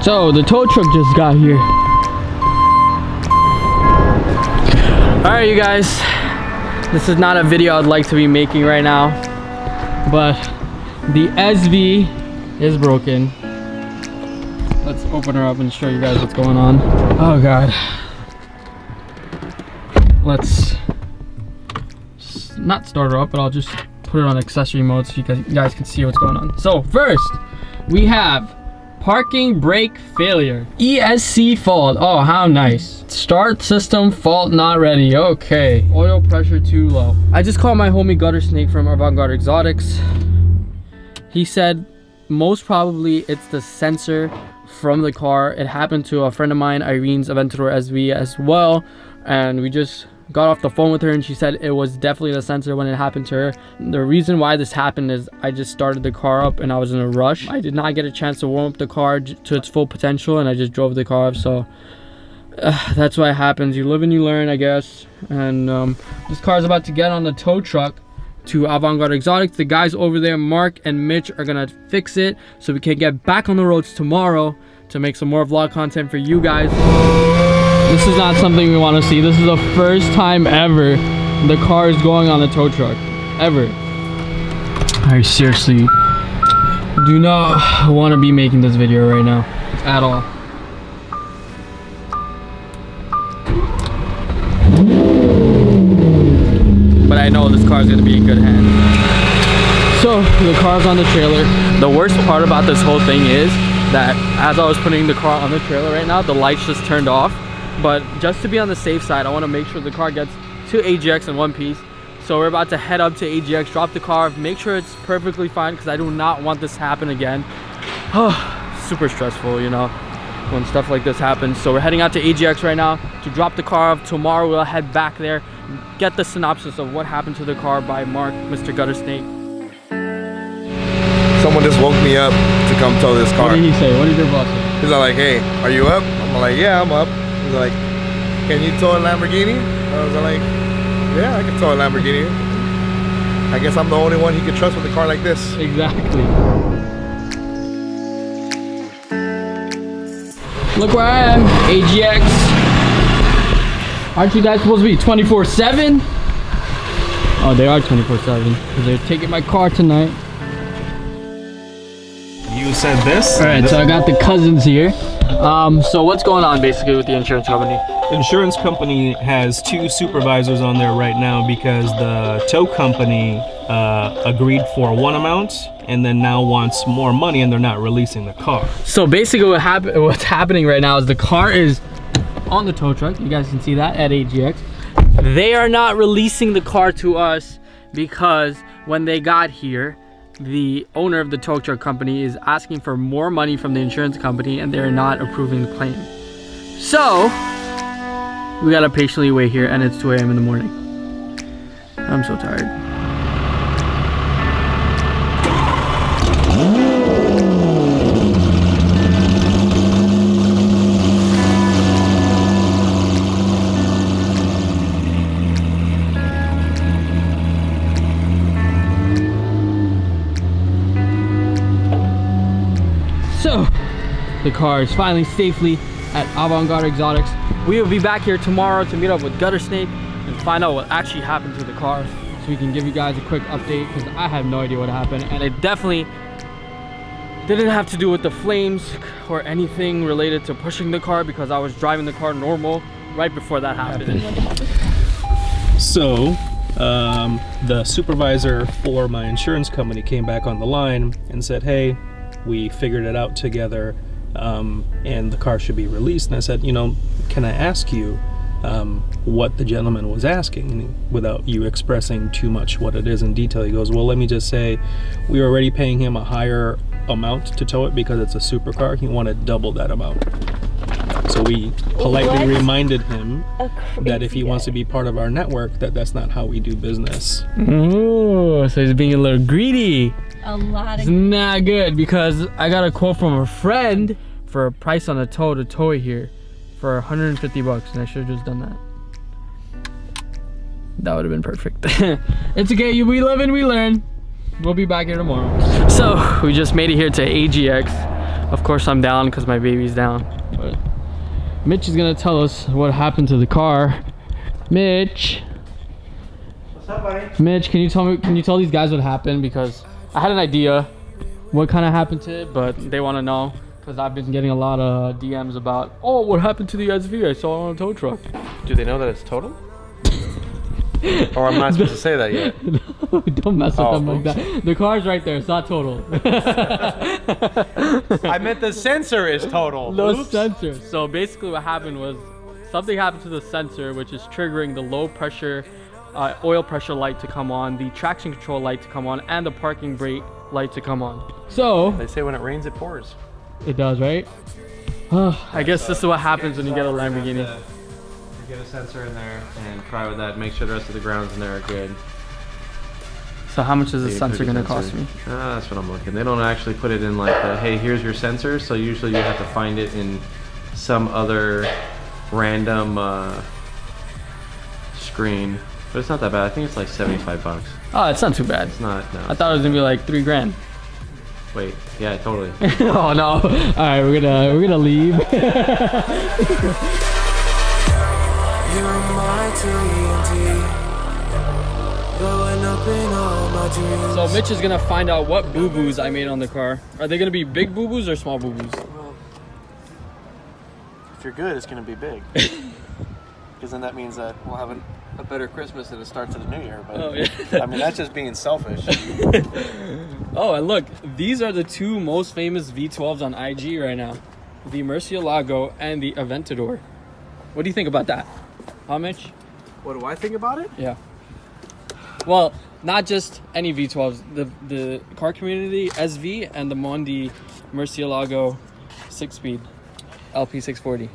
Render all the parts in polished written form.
So the tow truck just got here. Alright you guys, this is not a video I'd like to be making right now, but the SV is broken. Let's open her up and show you guys what's going on. Oh god. Let's not start her up, but I'll just put it on accessory mode so you guys can see what's going on. So first, we have parking brake failure. ESC fault. Oh, how nice. Start system fault not ready. Okay. Oil pressure too low. I just called my homie Gutter Snake from Avant Garde Exotics. He said most probably it's the sensor from the car. It happened to a friend of mine, Irene's Aventador SV as well, and we just got off the phone with her and she said it was definitely the sensor when it happened to her. The reason why this happened is I just started the car up and I was in a rush. I did not get a chance to warm up the car to its full potential and I just drove the car up. So that's why it happens. You live and you learn, I guess. And this car is about to get on the tow truck to Avant Garde Exotics. The guys over there, Mark and Mitch, are gonna fix it so we can get back on the roads tomorrow to make some more vlog content for you guys. This is not something we want to see. This is the first time ever the car is going on the tow truck. Ever. I seriously do not want to be making this video right now. At all. But I know this car is going to be in good hands. So, the car's on the trailer. The worst part about this whole thing is that as I was putting the car on the trailer right now, the lights just turned off. But just to be on the safe side, I want to make sure the car gets to AGX in one piece. So we're about to head up to AGX, drop the car, make sure it's perfectly fine because I do not want this to happen again. Oh, super stressful, you know, when stuff like this happens. So we're heading out to AGX right now to drop the car off. Tomorrow we'll head back there, get the synopsis of what happened to the car by Mark, Mr. Gutter Snake. Someone just woke me up to come tow this car. What did he say? What did your boss say? He's like, hey, are you up? I'm like, yeah, I'm up. He's like, can you tow a Lamborghini? I was like, yeah, I can tow a Lamborghini. I guess I'm the only one he could trust with a car like this. Exactly. Look where I am, AGX. Aren't you guys supposed to be 24/7? Oh, they are 24/7 because they're taking my car tonight. You said this? All right, so I got the cousins here. So what's going on basically with the insurance company? Insurance company has 2 supervisors on there right now because the tow company agreed for one amount and then now wants more money and they're not releasing the car. So basically what's happening right now is the car is on the tow truck. You guys can see that at AGX. They are not releasing the car to us because when they got here, the owner of the tow truck company is asking for more money from the insurance company and they're not approving the claim. So we gotta patiently wait here and it's 2 a.m. in the morning. I'm so tired. So, the car is finally safely at Avant Garde Exotics. We will be back here tomorrow to meet up with Gutter Snake and find out what actually happened to the car so we can give you guys a quick update because I have no idea what happened and it definitely didn't have to do with the flames or anything related to pushing the car because I was driving the car normal right before that happened. So, the supervisor for my insurance company came back on the line and said, hey, we figured it out together and the car should be released. And I said, you know, can I ask you what the gentleman was asking? And without you expressing too much what it is in detail, he goes, well, let me just say, we were already paying him a higher amount to tow it because it's a supercar. He wanted double that amount. So we politely reminded him that if he wants to be part of our network, that's not how we do business. Ooh, so he's being a little greedy. A lot of It's not good because I got a quote from a friend for a price on a tow to tow it here for 150 bucks and I should have just done that. That would have been perfect. It's okay, we live and we learn. We'll be back here tomorrow. So we just made it here to AGX. Of course I'm down because my baby's down. But Mitch is gonna tell us what happened to the car. Mitch. What's up, buddy? Mitch, can you tell these guys what happened? Because I had an idea what kind of happened to it, but they want to know because I've been getting a lot of DMs about, oh, what happened to the SV I saw on a tow truck. Do they know that it's total? Or I'm not supposed to say that yet. No, don't mess with them like oops. that. The car's right there. It's not total. I meant the sensor is total. No Oops. sensor. So basically what happened was something happened to the sensor, which is triggering the low pressure oil pressure light to come on, the traction control light to come on, and the parking brake light to come on. So They say when it rains, it pours. it does, right? I guess this is what happens when you get a Lamborghini. Get a sensor in there and try with that. Make sure the rest of the grounds in there are good. So how much is the You sensor put gonna your cost sensor- me? That's what I'm looking. They don't actually put it in like the, hey, here's your sensor. So usually you have to find it in some other random screen. But it's not that bad. I think it's like 75 bucks. Oh, it's not too bad. It's not, no. I thought it was gonna be like $3 grand. Wait, yeah, totally. Oh no! All right, we're gonna leave. You're my TNT, blowing up in all my dreams. So Mitch is gonna find out what boo-boos I made on the car. Are they gonna be big boo-boos or small boo-boos? If you're good, it's gonna be big. Because then that means that we'll have a better Christmas at the start to the new year. But Oh yeah. I mean, that's just being selfish. Oh, and look, these are the two most famous V12s on IG right now. The Murcielago and the Aventador. What do you think about that? Huh, Mitch? What do I think about it? Yeah. Well, not just any V12s. The car community, SV, and the Mondi Murcielago 6-speed LP640.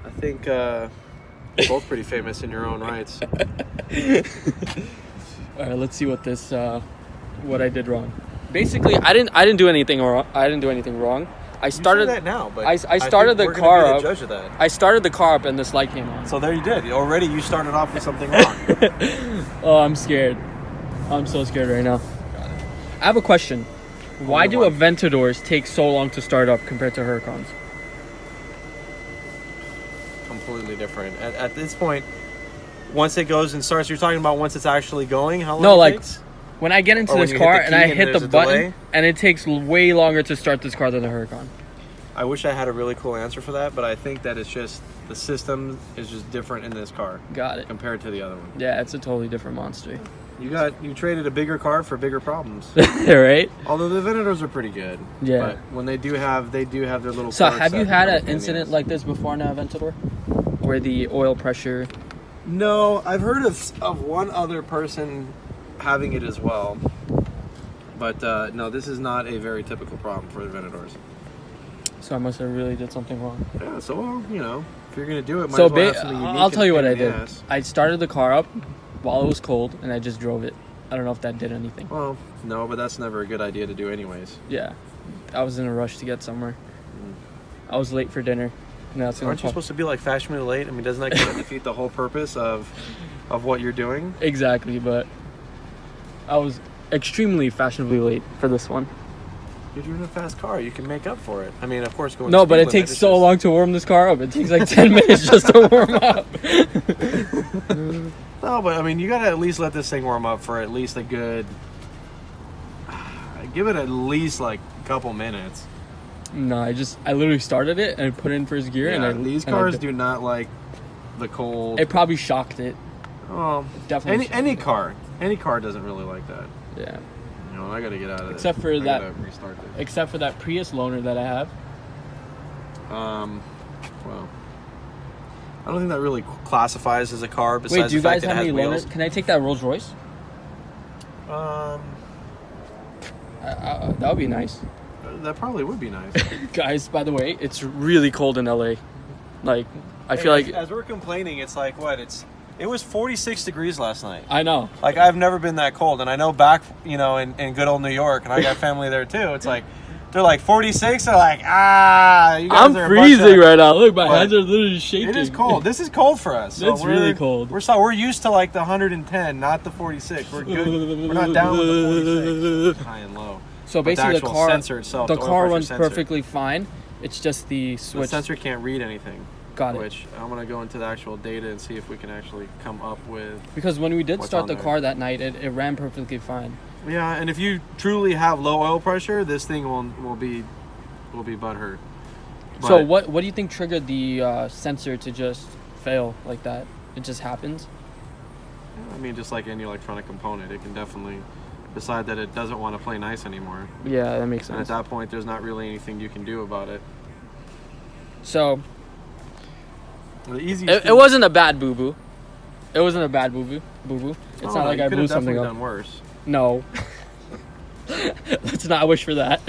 I think both pretty famous in your own rights. All right, let's see what this what I did wrong. Basically, I didn't do anything wrong. I didn't do anything wrong. I started that now, but I started the car up. Judge of that. I started the car up and this light came on. So there you did. Already you started off with something wrong. Oh, I'm scared. I'm so scared right now. I have a question. Why do what? Aventadors take so long to start up compared to Huracans? Completely different. At this point, once it goes and starts, you're talking about once it's actually going. How long? No, it like takes? when I get into Or when this you hit car the and I key and hit the there's a button delay? and it takes way longer to start this car than the Huracan. I wish I had a really cool answer for that, but I think that it's just the system is just different in this car Got it. compared to the other one. Yeah, it's a totally different monster. You traded a bigger car for bigger problems. Right? Although the Aventadors are pretty good. Yeah. But when they do have their little. So quirks have you that had no an one incident can like this before in an Aventador? Where the oil pressure... No, I've heard of one other person having it as well. But no, this is not a very typical problem for the Aventadors. So I must have really did something wrong. Yeah, so, you know, if you're going to do it, might So as well have something unique I'll tell you what I and pain did. in the ass. I started the car up while it was cold and I just drove it. I don't know if that did anything. Well, no, but that's never a good idea to do anyways. Yeah. I was in a rush to get somewhere. I was late for dinner. And that's Aren't you supposed to be like fashionably late? I mean, doesn't that kind of defeat the whole purpose of what you're doing? Exactly, but I was extremely fashionably late for this one. You're doing a fast car. You can make up for it. I mean, of course, going No, speed but it limit takes is so just- long to warm this car up. It takes like 10 minutes just to warm up. No, but I mean, you gotta at least let this thing warm up for at least a good. Give it at least like a couple minutes. No, I literally started it and put it in first gear. Yeah, and these cars do not like the cold. It probably shocked it. Oh, Definitely. any car doesn't really like that. Yeah. You know, I gotta get out of Except this. for I that- gotta restart this. Except for that Prius loaner that I have. Well, I don't think that really classifies as a car. Besides Wait, do you the fact guys that have it any has loaners? wheels. Can I take that Rolls Royce? That would be nice. That probably would be nice. Guys, by the way, it's really cold in LA. Like, I feel like as we're complaining, it's like what? It was 46 degrees last night. I know. Like, I've never been that cold, and I know back, you know, in good old New York, and I got family there too. It's like they're like 46. They're like, you guys I'm are a bunch freezing of-" right now. Look, my But hands are literally shaking. It is cold. This is cold for us. So It's really cold. We're used to like the 110, not the 46. We're good. We're not down with the 46. High and low. So But basically, the actual car sensor itself, the oil car pressure runs sensor. perfectly fine. It's just the The switch. sensor can't read anything. Got it. Which I'm gonna go into the actual data and see if we can actually come up with. Because when we did What's start on the there? car that night, it ran perfectly fine. Yeah, and if you truly have low oil pressure, this thing will be butthurt. So But- what do you think triggered the sensor to just fail like that? It just happens. I mean, just like any electronic component, it can definitely decide that it doesn't want to play nice anymore. Yeah, that makes And at sense. that point, there's not really anything you can do about it. So The easiest. it wasn't a bad boo boo. It wasn't a bad boo boo. It's not like I blew something up. Done worse. No. Let's not wish for that.